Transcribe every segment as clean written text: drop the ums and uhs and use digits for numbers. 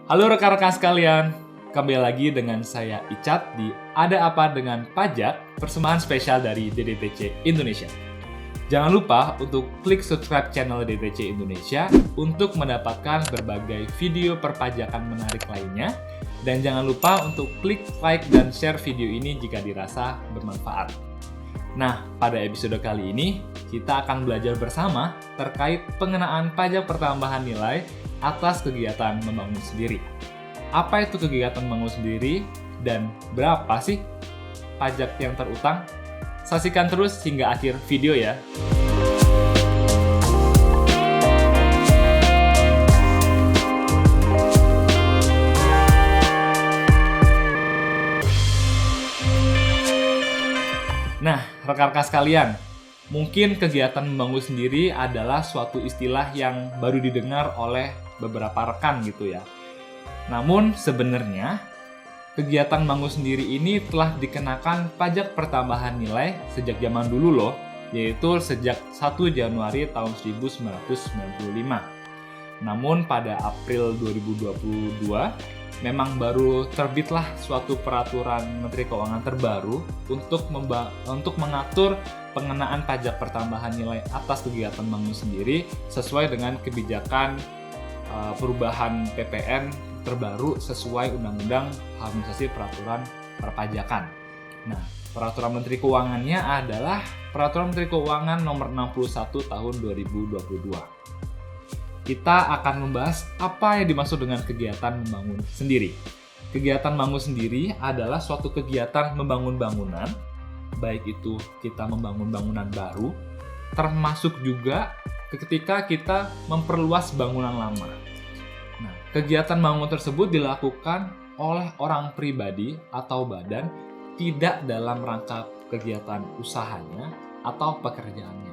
Halo rekan-rekan sekalian, kembali lagi dengan saya Icat di Ada Apa Dengan Pajak, persembahan spesial dari DDTC Indonesia. Jangan lupa untuk klik subscribe channel DDTC Indonesia untuk mendapatkan berbagai video perpajakan menarik lainnya. Dan jangan lupa untuk klik like dan share video ini jika dirasa bermanfaat. Nah, pada episode kali ini, kita akan belajar bersama terkait pengenaan pajak pertambahan nilai atas kegiatan membangun sendiri. Apa itu kegiatan membangun sendiri dan berapa sih pajak yang terutang? Saksikan terus hingga akhir video ya. Nah, rekan-rekan sekalian, mungkin kegiatan membangun sendiri adalah suatu istilah yang baru didengar oleh beberapa rekan gitu ya. Namun sebenarnya, kegiatan membangun sendiri ini telah dikenakan pajak pertambahan nilai sejak zaman dulu loh, yaitu sejak 1 Januari tahun 1995. Namun pada April 2022, memang baru terbitlah suatu peraturan Menteri Keuangan terbaru untuk mengatur pengenaan pajak pertambahan nilai atas kegiatan membangun sendiri sesuai dengan kebijakan perubahan PPN terbaru sesuai Undang-Undang Harmonisasi Peraturan Perpajakan. Nah, peraturan Menteri Keuangannya adalah Peraturan Menteri Keuangan Nomor 61 Tahun 2022. Kita akan membahas apa yang dimaksud dengan kegiatan membangun sendiri. Kegiatan membangun sendiri adalah suatu kegiatan membangun bangunan, baik itu kita membangun bangunan baru, termasuk juga ketika kita memperluas bangunan lama. Nah, kegiatan membangun tersebut dilakukan oleh orang pribadi atau badan tidak dalam rangka kegiatan usahanya atau pekerjaannya.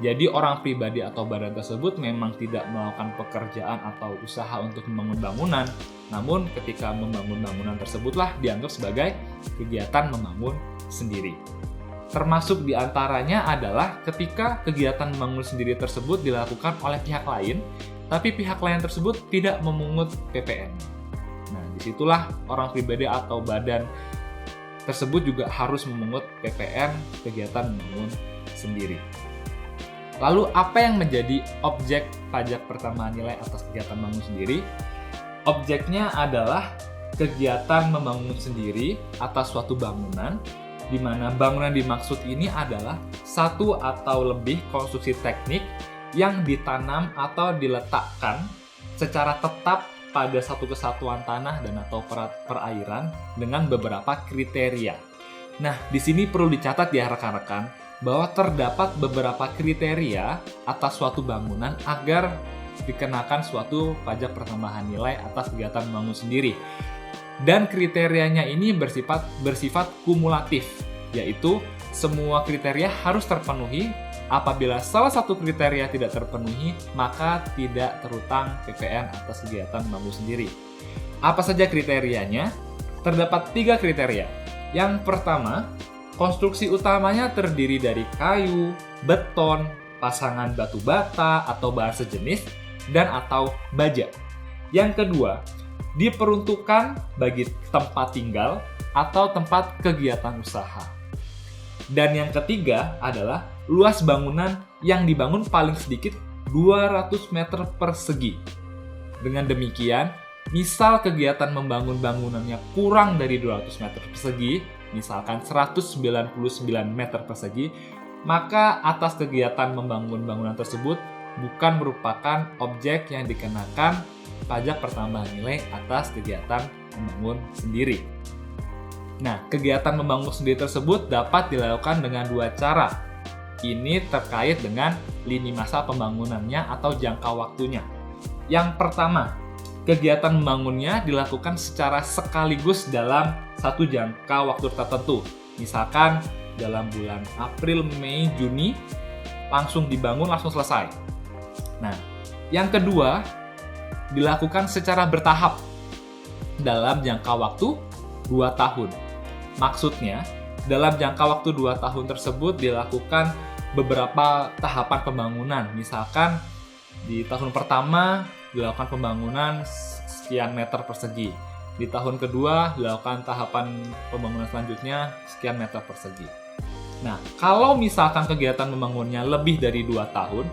Jadi orang pribadi atau badan tersebut memang tidak melakukan pekerjaan atau usaha untuk membangun bangunan, namun ketika membangun bangunan tersebutlah dianggap sebagai kegiatan membangun sendiri. Termasuk diantaranya adalah ketika kegiatan membangun sendiri tersebut dilakukan oleh pihak lain, tapi pihak lain tersebut tidak memungut PPN. Nah, disitulah orang pribadi atau badan tersebut juga harus memungut PPN kegiatan membangun sendiri. Lalu apa yang menjadi objek pajak pertambahan nilai atas kegiatan membangun sendiri? Objeknya adalah kegiatan membangun sendiri atas suatu bangunan, di mana bangunan dimaksud ini adalah satu atau lebih konstruksi teknik yang ditanam atau diletakkan secara tetap pada satu kesatuan tanah dan atau perairan dengan beberapa kriteria. Nah, di sini perlu dicatat ya rekan-rekan, bahwa terdapat beberapa kriteria atas suatu bangunan agar dikenakan suatu pajak pertambahan nilai atas kegiatan membangun sendiri. Dan kriterianya ini bersifat kumulatif, yaitu semua kriteria harus terpenuhi. Apabila salah satu kriteria tidak terpenuhi, maka tidak terutang PPN atas kegiatan membangun sendiri. Apa saja kriterianya? Terdapat 3 kriteria. Yang pertama, konstruksi utamanya terdiri dari kayu, beton, pasangan batu bata atau bahan sejenis, dan atau baja. Yang kedua, diperuntukkan bagi tempat tinggal atau tempat kegiatan usaha. Dan yang ketiga adalah luas bangunan yang dibangun paling sedikit 200 meter persegi. Dengan demikian, misal kegiatan membangun bangunannya kurang dari 200 meter persegi, misalkan 199 meter persegi, maka atas kegiatan membangun bangunan tersebut bukan merupakan objek yang dikenakan pajak pertambahan nilai atas kegiatan membangun sendiri. Nah, kegiatan membangun sendiri tersebut dapat dilakukan dengan 2 cara. Ini terkait dengan lini masa pembangunannya atau jangka waktunya. Yang pertama, kegiatan membangunnya dilakukan secara sekaligus dalam satu jangka waktu tertentu. Misalkan dalam bulan April, Mei, Juni, langsung dibangun, langsung selesai. Nah, yang kedua, dilakukan secara bertahap dalam jangka waktu 2 tahun. Maksudnya, dalam jangka waktu 2 tahun tersebut dilakukan beberapa tahapan pembangunan. Misalkan di tahun pertama dilakukan pembangunan sekian meter persegi. Di tahun kedua dilakukan tahapan pembangunan selanjutnya sekian meter persegi. Nah, kalau misalkan kegiatan membangunnya lebih dari 2 tahun,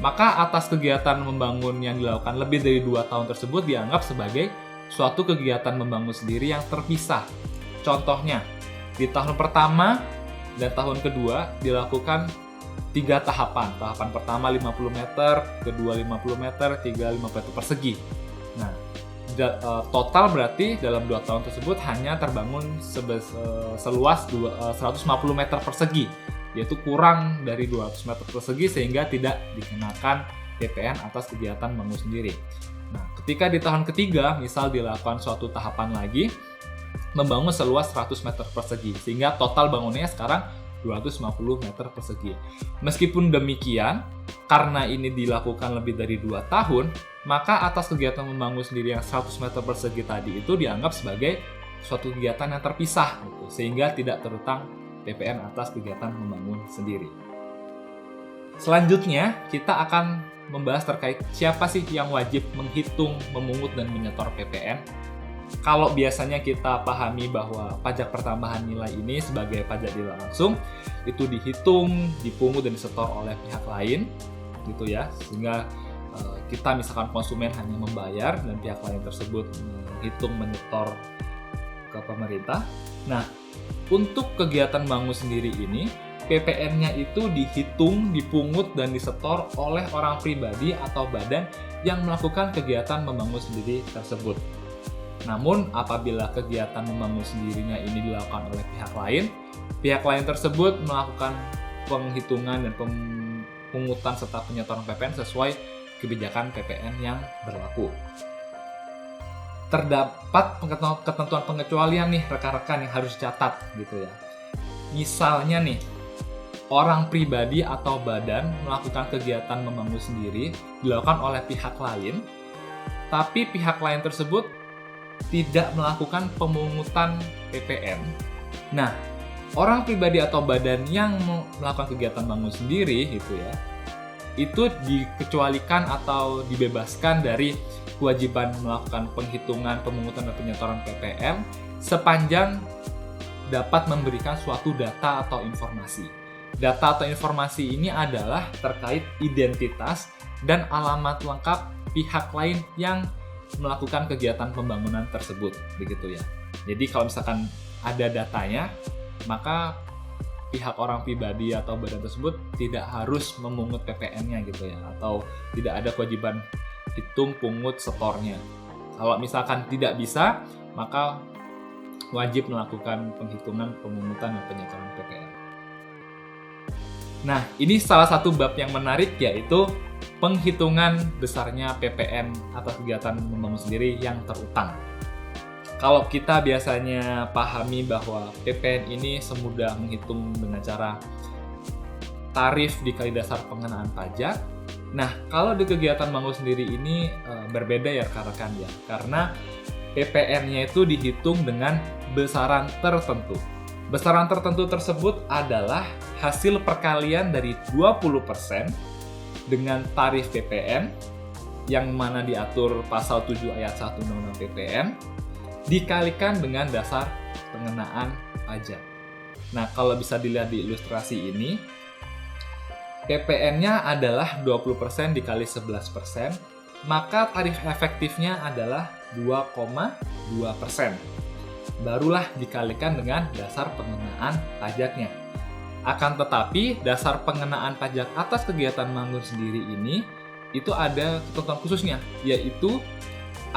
maka atas kegiatan membangun yang dilakukan lebih dari 2 tahun tersebut dianggap sebagai suatu kegiatan membangun sendiri yang terpisah. Contohnya, di tahun pertama dan tahun kedua dilakukan 3 tahapan. Tahapan pertama 50 meter, kedua 50 meter, 50 meter persegi. Nah, total berarti dalam 2 tahun tersebut hanya terbangun seluas 150 meter persegi, yaitu kurang dari 200 meter persegi sehingga tidak dikenakan PPN atas kegiatan bangun sendiri. Nah, ketika di tahun ketiga misal dilakukan suatu tahapan lagi membangun seluas 100 meter persegi sehingga total bangunannya sekarang 250 meter persegi. Meskipun demikian, karena ini dilakukan lebih dari 2 tahun, maka atas kegiatan membangun sendiri yang 100 meter persegi tadi itu dianggap sebagai suatu kegiatan yang terpisah, gitu, sehingga tidak terutang PPN atas kegiatan membangun sendiri. Selanjutnya, kita akan membahas terkait siapa sih yang wajib menghitung, memungut, dan menyetor PPN. Kalau biasanya kita pahami bahwa pajak pertambahan nilai ini sebagai pajak nilai langsung, itu dihitung, dipungut, dan disetor oleh pihak lain, gitu ya, sehingga kita misalkan konsumen hanya membayar dan pihak lain tersebut menghitung, menyetor ke pemerintah. Nah, untuk kegiatan bangun sendiri ini, PPN-nya itu dihitung, dipungut, dan disetor oleh orang pribadi atau badan yang melakukan kegiatan membangun sendiri tersebut. Namun, apabila kegiatan membangun sendirinya ini dilakukan oleh pihak lain tersebut melakukan penghitungan dan pemungutan serta penyetoran PPN sesuai kebijakan PPN yang berlaku. Terdapat ketentuan pengecualian nih rekan-rekan yang harus dicatat gitu ya. Misalnya nih, orang pribadi atau badan melakukan kegiatan membangun sendiri dilakukan oleh pihak lain, tapi pihak lain tersebut tidak melakukan pemungutan PPN. Nah, orang pribadi atau badan yang melakukan kegiatan bangun sendiri gitu ya, itu dikecualikan atau dibebaskan dari kewajiban melakukan penghitungan, pemungutan, dan penyetoran PPN sepanjang dapat memberikan suatu data atau informasi. Data atau informasi ini adalah terkait identitas dan alamat lengkap pihak lain yang melakukan kegiatan pembangunan tersebut, begitu ya. Jadi kalau misalkan ada datanya, maka pihak orang pribadi atau badan tersebut tidak harus memungut PPN-nya gitu ya, atau tidak ada kewajiban hitung, pungut, setornya. Kalau misalkan tidak bisa, maka wajib melakukan penghitungan, pemungutan, dan penyetoran PPN. Nah, ini salah satu bab yang menarik, yaitu penghitungan besarnya PPN atas kegiatan membangun sendiri yang terutang. Kalau kita biasanya pahami bahwa PPN ini semudah menghitung dengan cara tarif dikali dasar pengenaan pajak. Nah, kalau di kegiatan bangun sendiri ini berbeda ya rekan-rekan ya, karena PPN-nya itu dihitung dengan besaran tertentu. Besaran tertentu tersebut adalah hasil perkalian dari 20% dengan tarif PPN yang mana diatur pasal 7 ayat 1 Undang-Undang PPN dikalikan dengan dasar pengenaan pajak. Nah, kalau bisa dilihat di ilustrasi ini, PPN-nya adalah 20% dikali 11%, maka tarif efektifnya adalah 2,2%. Barulah dikalikan dengan dasar pengenaan pajaknya. Akan tetapi, dasar pengenaan pajak atas kegiatan bangun sendiri ini itu ada ketentuan khususnya, yaitu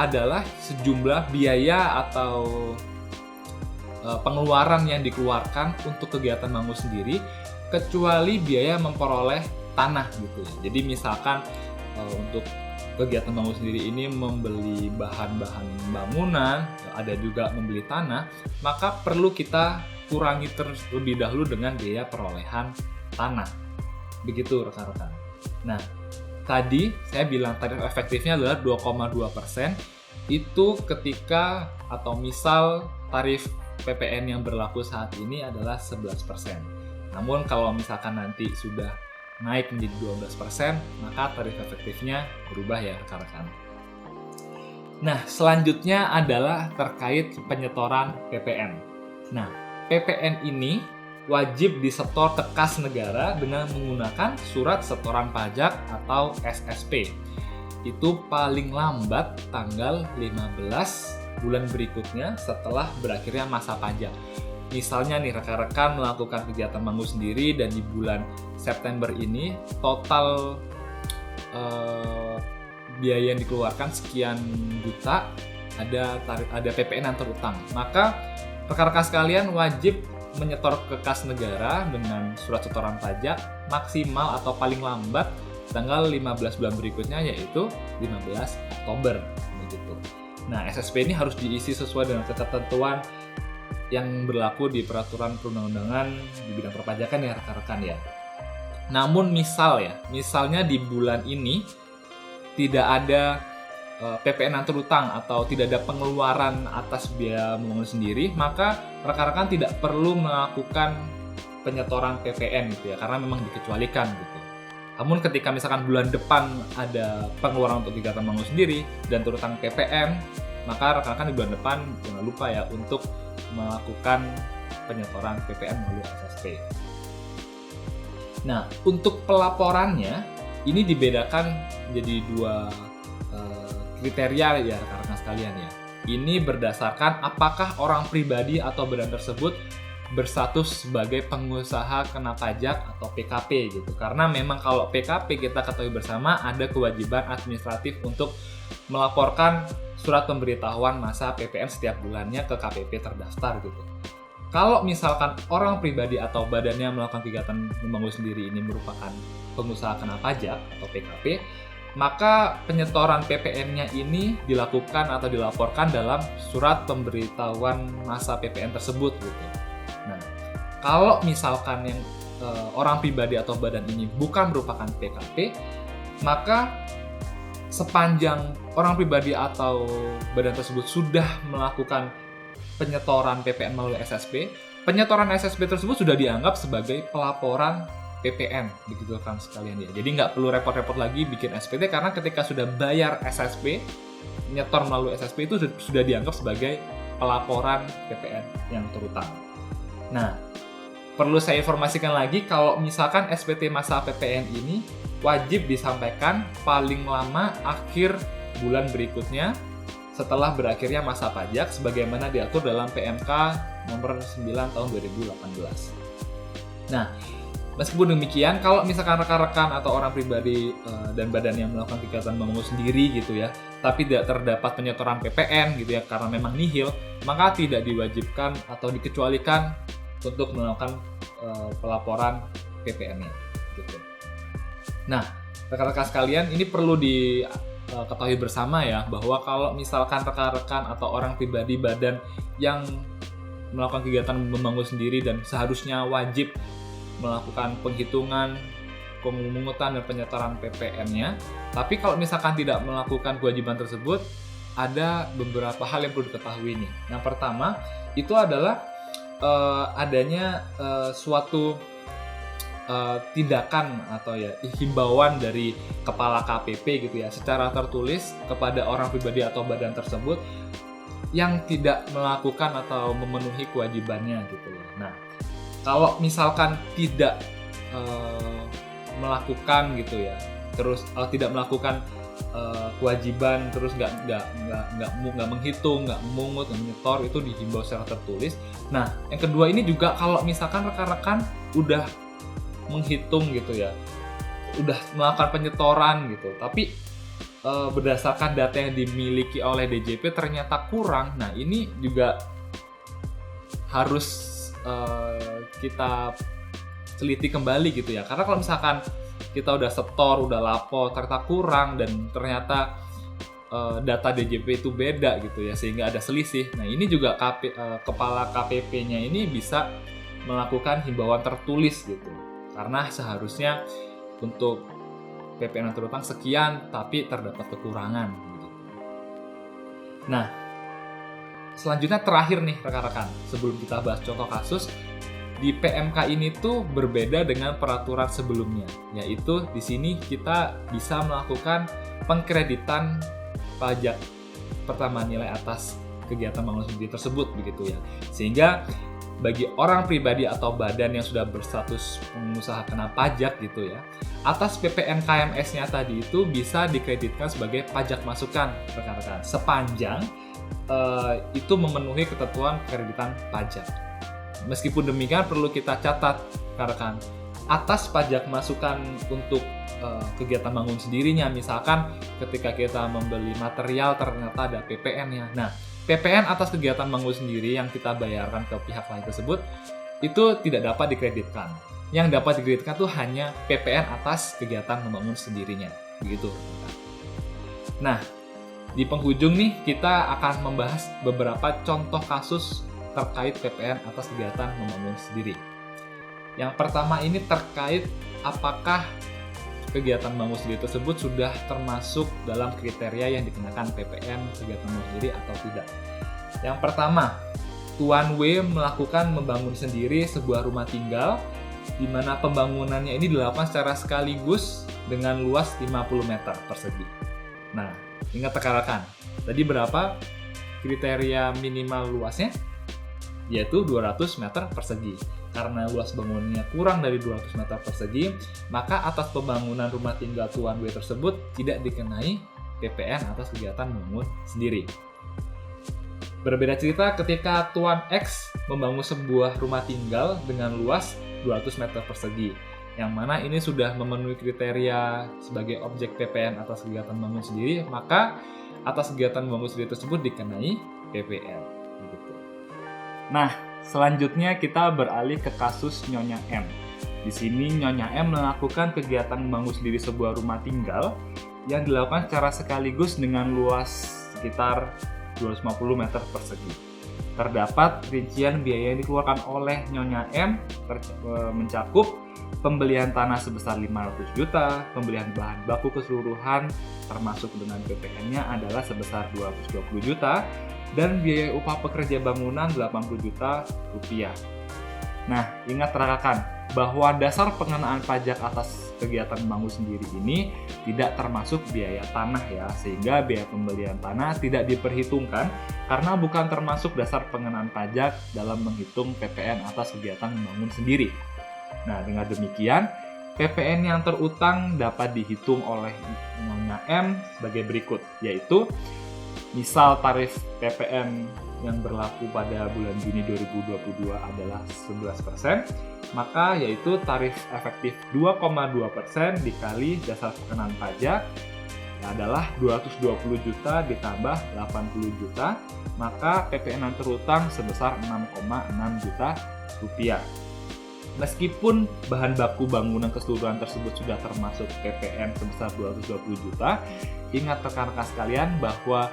adalah sejumlah biaya atau pengeluaran yang dikeluarkan untuk kegiatan bangun sendiri, kecuali biaya memperoleh tanah gitu ya. Jadi misalkan untuk kegiatan bangun sendiri ini membeli bahan-bahan bangunan, ada juga membeli tanah, maka perlu kita kurangi terlebih dahulu dengan biaya perolehan tanah. Begitu rekan-rekan. Nah, tadi saya bilang tarif efektifnya adalah 2,2%. Itu ketika atau misal tarif PPN yang berlaku saat ini adalah 11%. Namun kalau misalkan nanti sudah naik menjadi 12%, maka tarif efektifnya berubah ya rekan-rekan. Nah, selanjutnya adalah terkait penyetoran PPN. Nah, PPN ini wajib disetor ke kas negara dengan menggunakan surat setoran pajak atau SSP. Itu paling lambat tanggal 15 bulan berikutnya setelah berakhirnya masa pajak. Misalnya nih, rekan-rekan melakukan kegiatan manggu sendiri dan di bulan September ini total biaya yang dikeluarkan sekian juta, ada PPN yang terutang. Maka rekan-rekan sekalian wajib menyetor ke kas negara dengan surat setoran pajak maksimal atau paling lambat tanggal 15 bulan berikutnya, yaitu 15 Oktober begitu. Nah, SSP ini harus diisi sesuai dengan ketentuan yang berlaku di peraturan perundang-undangan di bidang perpajakan ya rekan-rekan ya. Namun misalnya di bulan ini tidak ada PPN yang terutang atau tidak ada pengeluaran atas biaya membangun sendiri, maka rekan-rekan tidak perlu melakukan penyetoran PPN gitu ya, karena memang dikecualikan gitu. Namun ketika misalkan bulan depan ada pengeluaran untuk kegiatan membangun sendiri dan terutang PPN, maka rekan-rekan di bulan depan jangan lupa ya untuk melakukan penyetoran PPN melalui SSP. Nah, untuk pelaporannya ini dibedakan menjadi dua kriteria ya rekan-rekan sekalian ya. Ini berdasarkan apakah orang pribadi atau badan tersebut berstatus sebagai pengusaha kena pajak atau PKP gitu. Karena memang kalau PKP kita ketahui bersama ada kewajiban administratif untuk melaporkan surat pemberitahuan masa PPN setiap bulannya ke KPP terdaftar gitu. Kalau misalkan orang pribadi atau badannya melakukan kegiatan membangun sendiri ini merupakan pengusaha kena pajak atau PKP, maka penyetoran PPN-nya ini dilakukan atau dilaporkan dalam surat pemberitahuan masa PPN tersebut gitu. Nah, kalau misalkan yang orang pribadi atau badan ini bukan merupakan PKP, maka sepanjang orang pribadi atau badan tersebut sudah melakukan penyetoran PPN melalui SSP, penyetoran SSP tersebut sudah dianggap sebagai pelaporan PPN, begitu kan sekalian ya. Jadi nggak perlu repot-repot lagi bikin SPT karena ketika sudah bayar SSP, nyetor melalui SSP itu sudah dianggap sebagai pelaporan PPN yang terutang. Nah, perlu saya informasikan lagi kalau misalkan SPT masa PPN ini wajib disampaikan paling lama akhir bulan berikutnya setelah berakhirnya masa pajak sebagaimana diatur dalam PMK nomor 9 tahun 2018. Nah, meskipun demikian, kalau misalkan rekan-rekan atau orang pribadi dan badan yang melakukan kegiatan membangun sendiri gitu ya, tapi tidak terdapat penyetoran PPN gitu ya karena memang nihil, maka tidak diwajibkan atau dikecualikan untuk melakukan pelaporan PPN-nya gitu. Nah, rekan-rekan sekalian, ini perlu diketahui bersama ya bahwa kalau misalkan rekan-rekan atau orang pribadi badan yang melakukan kegiatan membangun sendiri dan seharusnya wajib melakukan penghitungan, pemungutan dan penyetoran PPN-nya, tapi kalau misalkan tidak melakukan kewajiban tersebut, ada beberapa hal yang perlu diketahui nih. Yang pertama itu adalah adanya suatu tindakan atau ya himbauan dari kepala KPP gitu ya secara tertulis kepada orang pribadi atau badan tersebut yang tidak melakukan atau memenuhi kewajibannya gitu ya. Nah, kalau misalkan tidak melakukan gitu ya, terus tidak melakukan kewajiban, terus nggak menghitung, nggak memungut, nggak menyetor, itu dihimbau secara tertulis. Nah, yang kedua ini juga kalau misalkan rekan-rekan udah menghitung gitu ya, udah melakukan penyetoran gitu, tapi berdasarkan data yang dimiliki oleh DJP ternyata kurang. Nah, ini juga harus kita teliti kembali gitu ya, karena kalau misalkan kita udah setor, udah lapor, ternyata kurang dan ternyata data DJP itu beda gitu ya, sehingga ada selisih. Nah, ini juga kepala KPP-nya ini bisa melakukan himbauan tertulis gitu, karena seharusnya untuk PPN yang terutang sekian, tapi terdapat kekurangan gitu. Nah, selanjutnya terakhir nih rekan-rekan, sebelum kita bahas contoh kasus, di PMK ini tuh berbeda dengan peraturan sebelumnya, yaitu di sini kita bisa melakukan pengkreditan pajak pertambahan nilai atas kegiatan bangun sendiri tersebut begitu ya. Sehingga bagi orang pribadi atau badan yang sudah berstatus pengusaha kena pajak gitu ya, atas PPN KMS-nya tadi itu bisa dikreditkan sebagai pajak masukan rekan-rekan sepanjang itu memenuhi ketentuan kreditan pajak. Meskipun demikian perlu kita catat rekan-rekan, atas pajak masukan untuk kegiatan bangun sendirinya, misalkan ketika kita membeli material ternyata ada PPN-nya. Nah, PPN atas kegiatan bangun sendiri yang kita bayarkan ke pihak lain tersebut itu tidak dapat dikreditkan. Yang dapat dikreditkan itu hanya PPN atas kegiatan membangun sendirinya, begitu. Nah, di penghujung nih kita akan membahas beberapa contoh kasus terkait PPN atas kegiatan membangun sendiri. Yang pertama ini terkait apakah kegiatan bangun sendiri tersebut sudah termasuk dalam kriteria yang dikenakan PPN kegiatan bangun sendiri atau tidak. Yang pertama, Tuan W melakukan membangun sendiri sebuah rumah tinggal di mana pembangunannya ini dilakukan secara sekaligus dengan luas 50 meter persegi. Nah, ingat rekan-rekan, tadi berapa kriteria minimal luasnya? Yaitu 200 meter persegi. Karena luas bangunannya kurang dari 200 meter persegi, maka atas pembangunan rumah tinggal Tuan W tersebut tidak dikenai PPN atas kegiatan bangun sendiri. Berbeda cerita ketika Tuan X membangun sebuah rumah tinggal dengan luas 200 meter persegi, yang mana ini sudah memenuhi kriteria sebagai objek PPN atas kegiatan bangun sendiri, maka atas kegiatan bangun sendiri tersebut dikenai PPN. Nah, selanjutnya kita beralih ke kasus Nyonya M. Di sini Nyonya M melakukan kegiatan membangun sendiri sebuah rumah tinggal yang dilakukan secara sekaligus dengan luas sekitar 250 meter persegi. Terdapat rincian biaya yang dikeluarkan oleh Nyonya M mencakup pembelian tanah sebesar 500 juta, pembelian bahan baku keseluruhan termasuk dengan PPN-nya adalah sebesar 220 juta, dan biaya upah pekerja bangunan 80 juta rupiah. Nah, ingat rekan-rekan bahwa dasar pengenaan pajak atas kegiatan bangun sendiri ini tidak termasuk biaya tanah ya, sehingga biaya pembelian tanah tidak diperhitungkan karena bukan termasuk dasar pengenaan pajak dalam menghitung PPN atas kegiatan bangun sendiri. Nah, dengan demikian, PPN yang terutang dapat dihitung oleh Nyonya M sebagai berikut, yaitu misal tarif PPN yang berlaku pada bulan Juni 2022 adalah 11%, maka yaitu tarif efektif 2,2% dikali dasar pengenaan pajak adalah 220 juta ditambah 80 juta, maka PPN yang terutang sebesar 6,6 juta rupiah. Meskipun bahan baku bangunan keseluruhan tersebut sudah termasuk PPN sebesar 220 juta, ingat rekan-rekan sekalian bahwa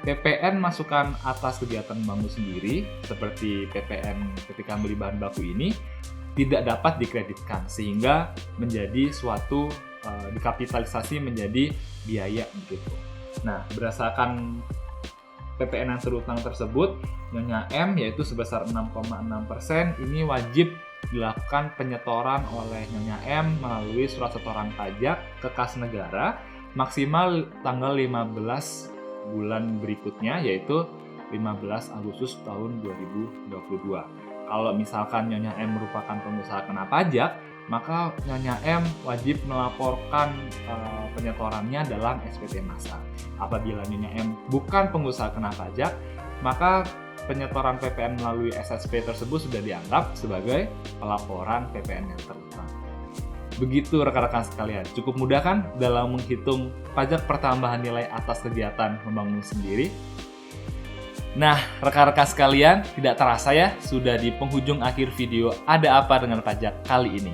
PPN masukan atas kegiatan bangun sendiri seperti PPN ketika beli bahan baku ini tidak dapat dikreditkan sehingga menjadi suatu dikapitalisasi menjadi biaya begitu. Nah, berdasarkan PPN yang terutang tersebut, Nyonya M yaitu sebesar 6,6% ini wajib dilakukan penyetoran oleh Nyonya M melalui surat setoran pajak ke kas negara maksimal tanggal 15 bulan berikutnya, yaitu 15 Agustus tahun 2022. Kalau misalkan Nyonya M merupakan pengusaha kena pajak, maka Nyonya M wajib melaporkan penyetorannya dalam SPT Massa. Apabila Nyonya M bukan pengusaha kena pajak, maka penyetoran PPN melalui SSP tersebut sudah dianggap sebagai pelaporan PPN yang terutang. Begitu rekan-rekan sekalian, cukup mudah kan dalam menghitung pajak pertambahan nilai atas kegiatan membangun sendiri? Nah, rekan-rekan sekalian, tidak terasa ya, sudah di penghujung akhir video Ada Apa Dengan Pajak kali ini.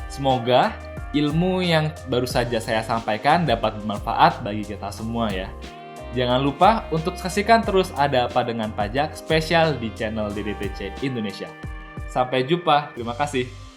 Semoga ilmu yang baru saja saya sampaikan dapat bermanfaat bagi kita semua ya. Jangan lupa untuk saksikan terus Ada Apa Dengan Pajak spesial di channel DDTC Indonesia. Sampai jumpa, terima kasih.